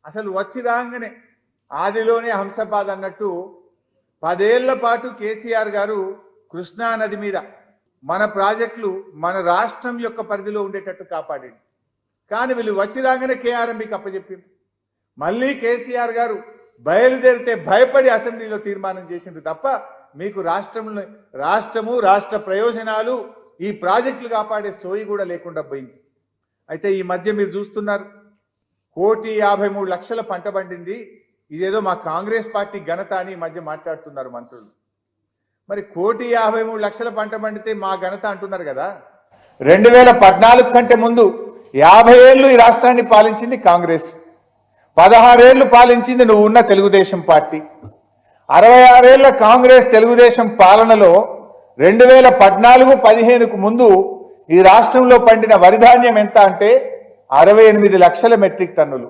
అసలు వచ్చి రాగానే ఆదిలోనే హంసపాద్ అన్నట్టు 10 ఏళ్ల పాటు కేసీఆర్ గారు కృష్ణా నది మీద మన ప్రాజెక్టులు మన రాష్ట్రం యొక్క పరిధిలో ఉండేటట్టు కాపాడింది. కానీ వీళ్ళు వచ్చి రాగానే కేఆర్ఎంబీకి అప్పచెప్పింది. మళ్ళీ కేసీఆర్ గారు బయలుదేరితే భయపడి అసెంబ్లీలో తీర్మానం చేసింది తప్ప మీకు రాష్ట్రము రాష్ట్ర ప్రయోజనాలు ఈ ప్రాజెక్టులు కాపాడే సోయి కూడా లేకుండా పోయింది. అయితే ఈ మధ్య మీరు చూస్తున్నారు 1,53,00,000 పంట పండింది, ఇదేదో మా కాంగ్రెస్ పార్టీ ఘనత అని ఈ మధ్య మాట్లాడుతున్నారు మంత్రులు. మరి 1,53,00,000 పంట పండితే మా ఘనత అంటున్నారు కదా. 2014 కంటే ముందు 50 ఏళ్ళు ఈ రాష్ట్రాన్ని పాలించింది కాంగ్రెస్, 16 ఏళ్లు పాలించింది నువ్వు ఉన్న తెలుగుదేశం పార్టీ. 66 ఏళ్ల కాంగ్రెస్ తెలుగుదేశం పాలనలో 2014-15కు ముందు ఈ రాష్ట్రంలో పండిన వరిధాన్యం ఎంత అంటే 68 లక్షల మెట్రిక్ టన్నులు.